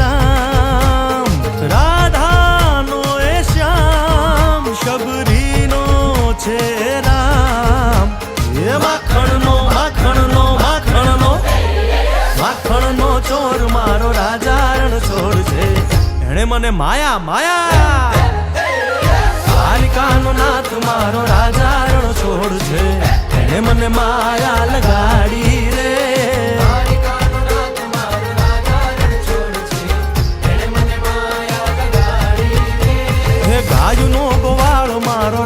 રામ, રાધાનો એ શ્યામ, શબરીનો છે રામ. એ માખણનો માખણનો માખણનો માખણનો ચોર મારો રાજા રણછોડ છે. એણે મને માયા માયા, કાલિકાનો નાથ મારો રાજા રણછોડ છે. એણે મને માયા લગાડી રે. ગાયનો ગોવાળ મારો